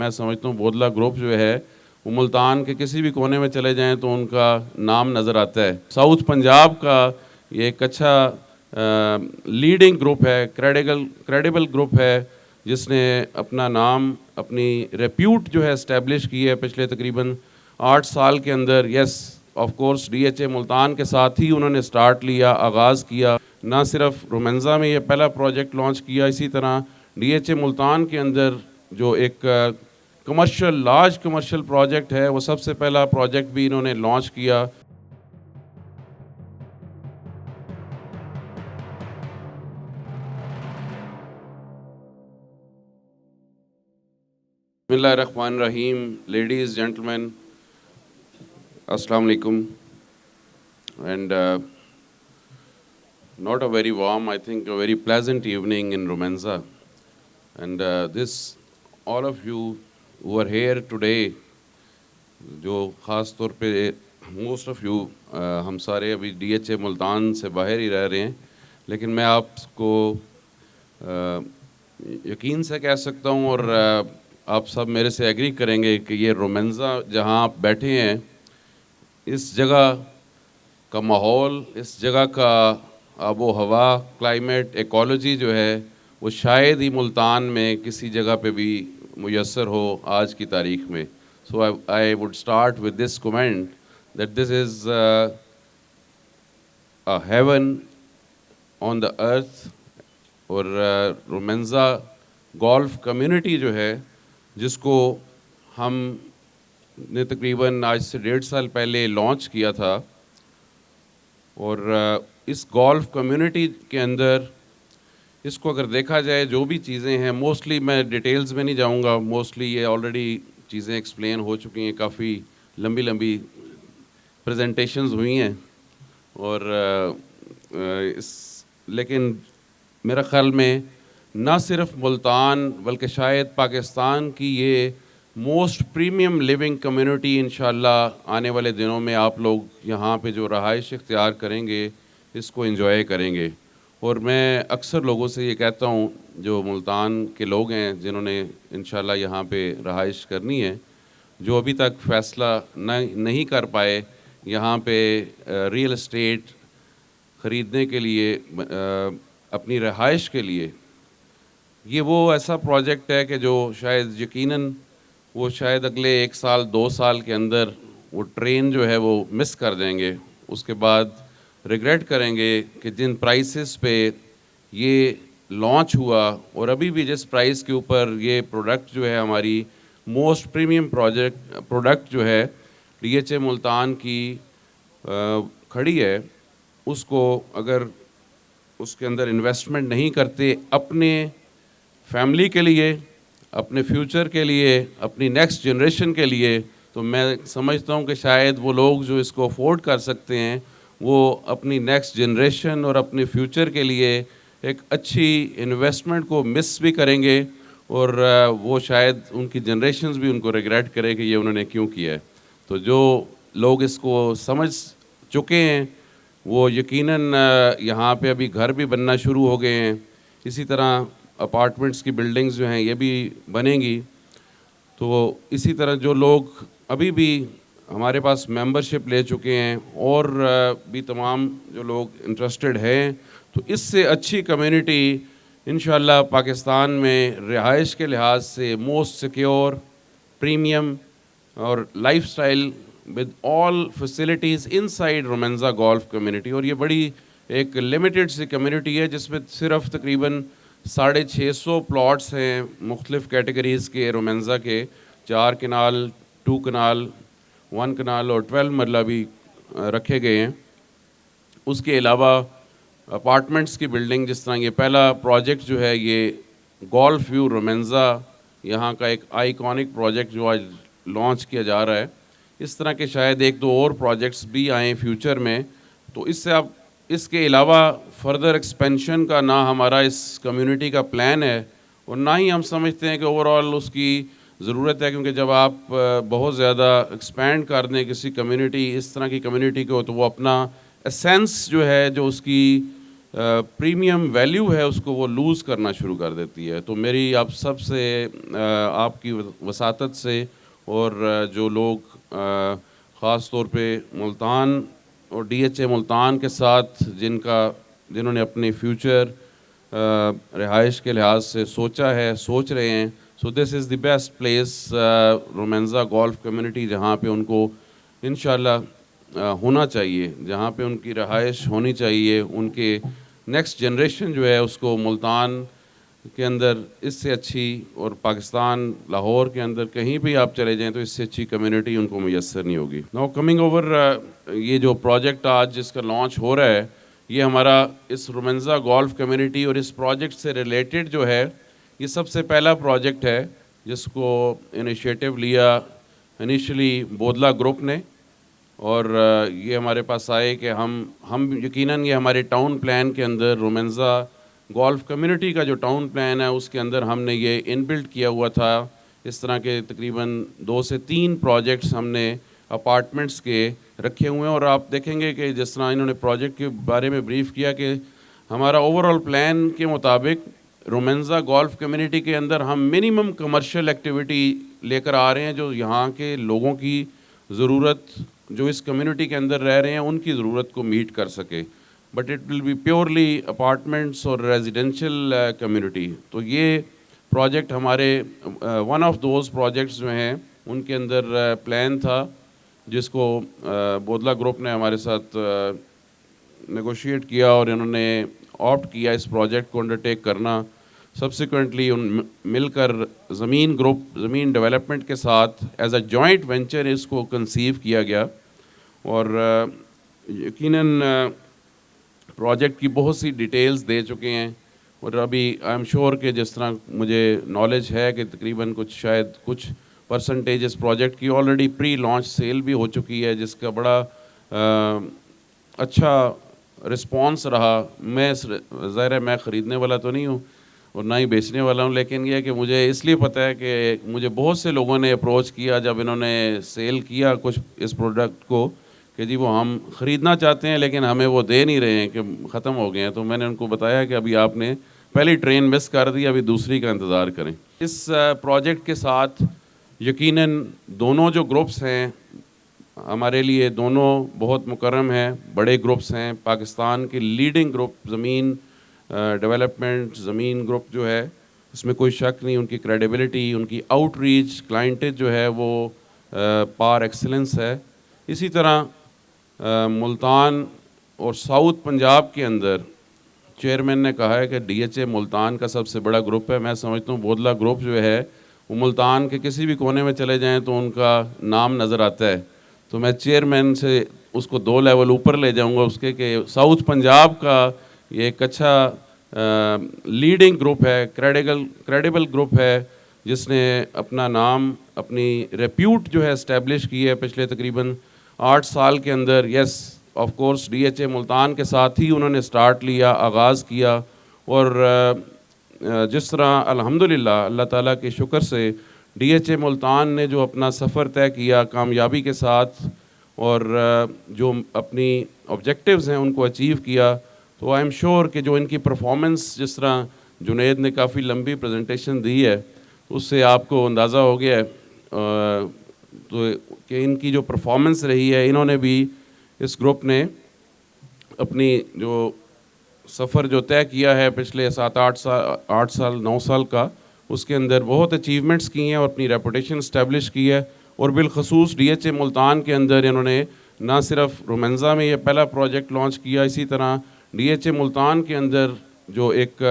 میں سمجھتا ہوں بودلہ گروپ جو ہے وہ ملتان کے کسی بھی کونے میں چلے جائیں تو ان کا نام نظر آتا ہے. ساؤتھ پنجاب کا یہ ایک اچھا لیڈنگ گروپ ہے, کریڈیبل گروپ ہے, جس نے اپنا نام, اپنی ریپیوٹ جو ہے اسٹیبلش کی ہے پچھلے تقریباً 8 سال کے اندر. Yes of course D H A Multan کے ساتھ ہی انہوں نے سٹارٹ لیا, آغاز کیا. نہ صرف رومنزا میں یہ پہلا پروجیکٹ لانچ کیا, اسی طرح ڈی ایچ اے ملتان کے اندر جو ایک لارج کمرشل پروجیکٹ ہے وہ سب سے پہلا پروجیکٹ بھی انہوں نے لانچ کیا. بسم اللہ الرحمن الرحیم. لیڈیز جینٹلمین, السلام علیکم. And not a very warm, I think a very pleasant evening in Rumenza. And all of you who are here today, جو خاص طور پہ موسٹ آف یو, ہم سارے ابھی ڈی ایچ اے ملتان سے باہر ہی رہ رہے ہیں, لیکن میں آپ کو یقین سے کہہ سکتا ہوں اور آپ سب میرے سے ایگری کریں گے کہ یہ رومنزا جہاں آپ بیٹھے ہیں, اس جگہ کا ماحول, اس جگہ کا آب و ہوا, کلائمیٹ, ایکالوجی جو ہے وہ شاید ہی ملتان میں کسی جگہ پہ بھی میسر ہو آج کی تاریخ میں. So I would start with this comment that this is a heaven on the earth. اور رومنزا گولف کمیونٹی جو ہے, جس کو ہم نے تقریباً آج سے 1.5 سال پہلے لانچ کیا تھا, اور اس گولف کمیونٹی کے اندر اس کو اگر دیکھا جائے جو بھی چیزیں ہیں, موسٹلی میں ڈیٹیلز میں نہیں جاؤں گا, موسٹلی یہ آلریڈی چیزیں ایکسپلین ہو چکی ہیں, کافی لمبی پریزنٹیشنز ہوئی ہیں. اور لیکن میرا خیال میں نہ صرف ملتان بلکہ شاید پاکستان کی یہ موسٹ پریمیم لیونگ کمیونٹی انشاءاللہ آنے والے دنوں میں آپ لوگ یہاں پہ جو رہائش اختیار کریں گے اس کو انجوائے کریں گے. اور میں اکثر لوگوں سے یہ کہتا ہوں جو ملتان کے لوگ ہیں جنہوں نے انشاءاللہ یہاں پہ رہائش کرنی ہے, جو ابھی تک فیصلہ نہیں کر پائے یہاں پہ ریئل اسٹیٹ خریدنے کے لیے, اپنی رہائش کے لیے, یہ وہ ایسا پروجیکٹ ہے کہ جو شاید یقیناً وہ شاید اگلے 1 سال 2 سال کے اندر وہ ٹرین جو ہے وہ مس کر دیں گے. اس کے بعد ریگریٹ کریں گے کہ جن پرائسز پہ یہ لانچ ہوا اور ابھی بھی جس پرائس کے اوپر یہ پروڈکٹ جو ہے ہماری موسٹ پریمیم پروڈکٹ جو ہے ڈی ایچ اے ملتان کی کھڑی ہے, اس کو اگر اس کے اندر انویسٹمنٹ نہیں کرتے اپنے فیملی کے لیے, اپنے فیوچر کے لیے, اپنی نیکسٹ جنریشن کے لیے, تو میں سمجھتا ہوں کہ شاید وہ لوگ جو اس کو افورڈ کر سکتے ہیں وہ اپنی نیکسٹ جنریشن اور اپنے فیوچر کے لیے ایک اچھی انویسٹمنٹ کو مس بھی کریں گے, اور وہ شاید ان کی جنریشنز بھی ان کو ریگریٹ کرے کہ یہ انہوں نے کیوں کیا ہے. تو جو لوگ اس کو سمجھ چکے ہیں وہ یقیناً یہاں پہ ابھی گھر بھی بننا شروع ہو گئے ہیں, اسی طرح اپارٹمنٹس کی بلڈنگز جو ہیں یہ بھی بنیں گی. تو اسی طرح جو لوگ ابھی بھی ہمارے پاس ممبرشپ لے چکے ہیں اور بھی تمام جو لوگ انٹرسٹڈ ہیں, تو اس سے اچھی کمیونٹی انشاءاللہ پاکستان میں رہائش کے لحاظ سے موسٹ سیکیور, پریمیم اور lifestyle with all facilities inside Romanza Golf Community. اور یہ بڑی ایک لمیٹڈ سی کمیونٹی ہے جس میں صرف تقریباً 650 پلاٹس ہیں مختلف کیٹیگریز کے رومنزا کے, 4 کنال, 2 کنال, 1 کنال اور 12 مرلہ بھی رکھے گئے ہیں. اس کے علاوہ اپارٹمنٹس کی بلڈنگ, جس طرح یہ پہلا پروجیکٹ جو ہے یہ گولف ویو رومنزا یہاں کا ایک آئیکونک پروجیکٹ جو آج لانچ کیا جا رہا ہے, اس طرح کے شاید 1-2 اور پروجیکٹس بھی آئیں فیوچر میں. تو اس سے اب اس کے علاوہ فردر ایکسپینشن کا نہ ہمارا اس کمیونٹی کا پلان ہے اور نہ ہی ہم سمجھتے ہیں کہ اوور آل اس کی ضرورت ہے, کیونکہ جب آپ بہت زیادہ ایکسپینڈ کر دیں کسی کمیونٹی, اس طرح کی کمیونٹی کو, تو وہ اپنا اسینس جو ہے, جو اس کی پریمیم ویلیو ہے اس کو وہ لوز کرنا شروع کر دیتی ہے. تو میری آپ سب سے آپ کی وساطت سے اور جو لوگ خاص طور پہ ملتان اور ڈی ایچ اے ملتان کے ساتھ جنہوں نے اپنے فیوچر رہائش کے لحاظ سے سوچا ہے, سوچ رہے ہیں, so this is the best place Romanza Golf Community, جہاں پہ ان کو انشاءاللہ ہونا چاہیے, جہاں پہ ان کی رہائش ہونی چاہیے. ان کے نیکسٹ جنریشن جو ہے اس کو ملتان کے اندر اس سے اچھی, اور پاکستان لاہور کے اندر کہیں بھی آپ چلے جائیں تو اس سے اچھی کمیونٹی ان کو میسر نہیں ہوگی. ناؤ کمنگ اوور, یہ جو پروجیکٹ آج جس کا لانچ ہو رہا ہے, یہ ہمارا اس رومینزا گولف کمیونٹی اور اس پروجیکٹ سے ریلیٹڈ جو ہے یہ سب سے پہلا پروجیکٹ ہے جس کو انیشیٹو لیا انیشلی بودلا گروپ نے, اور یہ ہمارے پاس آئے کہ ہم یقیناً یہ ہمارے ٹاؤن پلان کے اندر رومینزا گولف کمیونٹی کا جو ٹاؤن پلان ہے اس کے اندر ہم نے یہ ان بلڈ کیا ہوا تھا. اس طرح کے تقریباً 2 سے 3 پروجیکٹس ہم نے اپارٹمنٹس کے رکھے ہوئے ہیں, اور آپ دیکھیں گے کہ جس طرح انہوں نے پروجیکٹ کے بارے میں بریف کیا کہ ہمارا اوور آل پلان کے مطابق رومینزا گولف کمیونٹی کے اندر ہم منیمم کمرشل ایکٹیویٹی لے کر آ رہے ہیں جو یہاں کے لوگوں کی ضرورت, جو اس کمیونٹی کے اندر رہ رہے ہیں ان کی ضرورت کو میٹ کر سکے. But it will be purely apartments اور ریزیڈینشیل کمیونٹی. تو یہ پروجیکٹ ہمارے ون آف دوز پروجیکٹس جو ہیں ان کے اندر پلان تھا, جس کو بودلا گروپ نے ہمارے ساتھ نیگوشیٹ کیا اور انہوں نے آپٹ کیا اس پروجیکٹ کو انڈرٹیک کرنا. سبسیکوینٹلی مل کر زمین ڈیولپمنٹ کے ساتھ ایز اے جوائنٹ وینچر اس کو کنسیو کیا گیا, اور یقیناً پروجیکٹ کی بہت سی ڈیٹیلز دے چکے ہیں. اور ابھی آئی ایم شیور کہ جس طرح مجھے نالج ہے کہ تقریباً کچھ پرسنٹیج اس پروجیکٹ کی آلریڈی پری لانچ سیل بھی ہو چکی ہے, جس کا بڑا اچھا رسپانس رہا. ظاہر ہے میں خریدنے والا تو نہیں ہوں اور نہ ہی بیچنے والا ہوں, لیکن یہ کہ مجھے اس لیے پتہ ہے کہ مجھے بہت سے لوگوں نے اپروچ کیا جب انہوں نے سیل کیا کچھ اس پروڈکٹ کو کہ جی وہ ہم خریدنا چاہتے ہیں لیکن ہمیں وہ دے نہیں رہے ہیں کہ ختم ہو گئے ہیں. تو میں نے ان کو بتایا کہ ابھی آپ نے پہلی ٹرین مس کر دی, ابھی دوسری کا انتظار کریں. اس پروجیکٹ کے ساتھ یقیناً دونوں جو گروپس ہیں ہمارے لیے دونوں بہت مکرم ہیں, بڑے گروپس ہیں. پاکستان کی لیڈنگ گروپ زمین ڈیولپمنٹ زمین گروپ جو ہے اس میں کوئی شک نہیں, ان کی کریڈیبلٹی, ان کی آؤٹ ریچ کلائنٹیج جو ہے وہ پار ایکسلنس ہے. اسی طرح ملتان اور ساؤتھ پنجاب کے اندر چیئرمین نے کہا ہے کہ ڈی ایچ اے ملتان کا سب سے بڑا گروپ ہے. میں سمجھتا ہوں بودلا گروپ جو ہے وہ ملتان کے کسی بھی کونے میں چلے جائیں تو ان کا نام نظر آتا ہے. تو میں چیئرمین سے اس کو 2 لیول اوپر لے جاؤں گا اس کے کہ ساؤتھ پنجاب کا یہ ایک اچھا لیڈنگ گروپ ہے, کریڈیبل گروپ ہے, جس نے اپنا نام, اپنی ریپیوٹ جو ہے اسٹیبلش کی ہے پچھلے تقریباً 8 سال کے اندر. Yes of course D H A Multan کے ساتھ ہی انہوں نے سٹارٹ لیا, آغاز کیا, اور جس طرح الحمدللہ اللہ تعالیٰ کے شکر سے ڈی ایچ اے ملتان نے جو اپنا سفر طے کیا کامیابی کے ساتھ اور جو اپنی آبجیکٹیوز ہیں ان کو اچیو کیا, تو آئی ایم شیور کہ جو ان کی پرفارمنس, جس طرح جنید نے کافی لمبی پریزنٹیشن دی ہے اس سے آپ کو اندازہ ہو گیا ہے تو کہ ان کی جو پرفارمنس رہی ہے, انہوں نے بھی اس گروپ نے اپنی جو سفر جو طے کیا ہے پچھلے 8 سال 9 سال کا, اس کے اندر بہت اچیومنٹس کی ہیں اور اپنی ریپوٹیشن اسٹیبلش کی ہے. اور بالخصوص ڈی ایچ اے ملتان کے اندر انہوں نے نہ صرف رومینزا میں یہ پہلا پروجیکٹ لانچ کیا, اسی طرح ڈی ایچ اے ملتان کے اندر جو ایک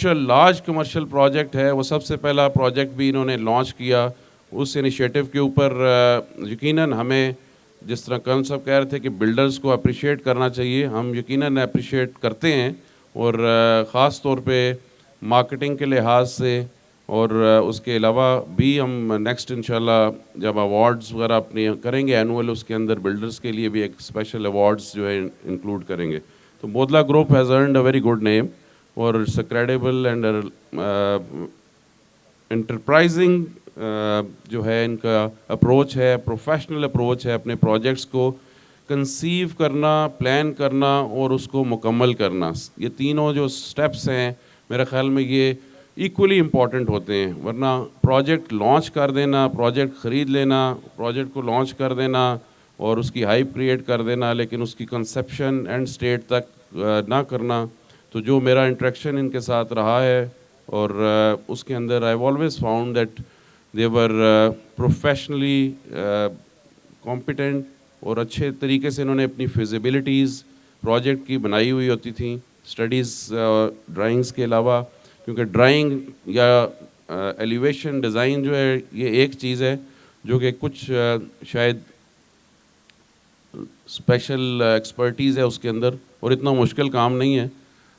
لارج کمرشل پروجیکٹ ہے وہ سب سے پہلا پروجیکٹ بھی انہوں نے لانچ کیا. اس انیشیٹو کے اوپر یقیناً ہمیں, جس طرح کرن صاحب کہہ رہے تھے کہ بلڈرز کو اپریشیٹ کرنا چاہیے, ہم یقیناً اپریشیٹ کرتے ہیں, اور خاص طور پہ مارکیٹنگ کے لحاظ سے, اور اس کے علاوہ بھی ہم نیکسٹ انشاءاللہ جب ایوارڈز وغیرہ اپنے کریں گے اینول, اس کے اندر بلڈرز کے لیے بھی ایک اسپیشل ایوارڈز جو ہے انکلوڈ کریں گے. تو Bodla group has earned a very good name, اور it's a credible and enterprising جو ہے ان کا اپروچ ہے, پروفیشنل اپروچ ہے اپنے پروجیکٹس کو کنسیو کرنا, پلان کرنا اور اس کو مکمل کرنا, یہ تینوں جو سٹیپس ہیں میرے خیال میں یہ ایکولی امپورٹنٹ ہوتے ہیں. ورنہ پروجیکٹ لانچ کر دینا, پروجیکٹ خرید لینا, پروجیکٹ کو لانچ کر دینا اور اس کی ہائپ کریٹ کر دینا, لیکن اس کی کنسیپشن اینڈ اسٹیٹ تک نہ کرنا. تو جو میرا انٹریکشن ان کے ساتھ رہا ہے اور اس کے اندر I always found that they were professionally competent, اور اچھے طریقے سے انہوں نے اپنی فیزیبلٹیز پروجیکٹ کی بنائی ہوئی ہوتی تھیں اسٹڈیز ڈرائنگس کے علاوہ. کیونکہ ڈرائنگ یا ایلیویشن ڈیزائن جو ہے یہ ایک چیز ہے جو کہ کچھ شاید اسپیشل ایکسپرٹیز ہے اس کے اندر, اور اتنا مشکل کام نہیں ہے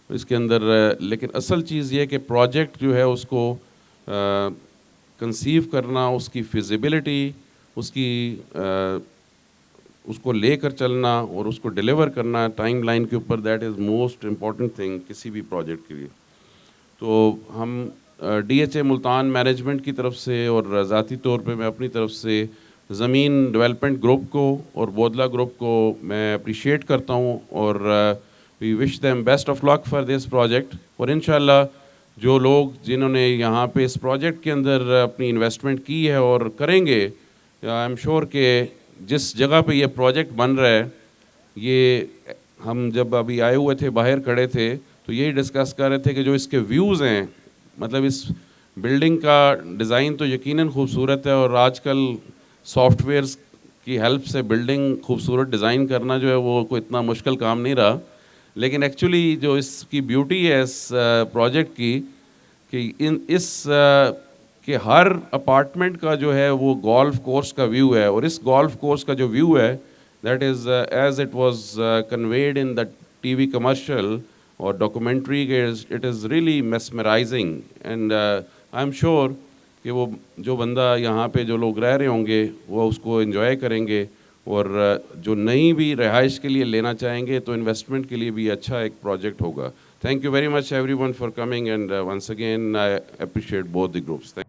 اس کے اندر. لیکن اصل چیز یہ کہ پروجیکٹ جو ہے اس کو کنسیو کرنا, اس کی فیزیبلٹی, اس کو لے کر چلنا اور اس کو ڈیلیور کرنا ٹائم لائن کے اوپر, that is most important thing کسی بھی پروجیکٹ کے لیے. تو ہم D H A Multan management کی طرف سے اور ذاتی طور پہ میں اپنی طرف سے زمین ڈیولپمنٹ گروپ کو اور بودلہ گروپ کو میں اپریشیٹ کرتا ہوں, اور we wish them best of luck for this project. اور انشاءاللہ جو لوگ جنہوں نے یہاں پہ اس پروجیکٹ کے اندر اپنی انویسٹمنٹ کی ہے اور کریں گے, آئی ایم شیور کہ جس جگہ پہ یہ پروجیکٹ بن رہا ہے, یہ ہم جب ابھی آئے ہوئے تھے باہر کھڑے تھے تو یہی ڈسکس کر رہے تھے کہ جو اس کے ویوز ہیں, مطلب اس بلڈنگ کا ڈیزائن تو یقیناً خوبصورت ہے, اور آج کل سافٹ ویئرس کی ہیلپ سے بلڈنگ خوبصورت ڈیزائن کرنا جو ہے وہ کوئی اتنا مشکل کام نہیں رہا. لیکن ایکچولی جو اس کی بیوٹی ہے اس پروجیکٹ کی کہ کہ ہر اپارٹمنٹ کا جو ہے وہ گولف کورس کا ویو ہے, اور اس گولف کورس کا جو ویو ہے that is as it was conveyed in the TV commercial اور documentary, it is really mesmerising. And I am sure کہ وہ جو بندہ یہاں پہ جو لوگ رہ رہے ہوں گے وہ اس کو انجوائے کریں گے, اور جو نئی بھی رہائش کے لیے لینا چاہیں گے تو انویسٹمنٹ کے لیے بھی اچھا ایک پروجیکٹ ہوگا. Thank you very much everyone for coming, and once again I appreciate both the groups. Thank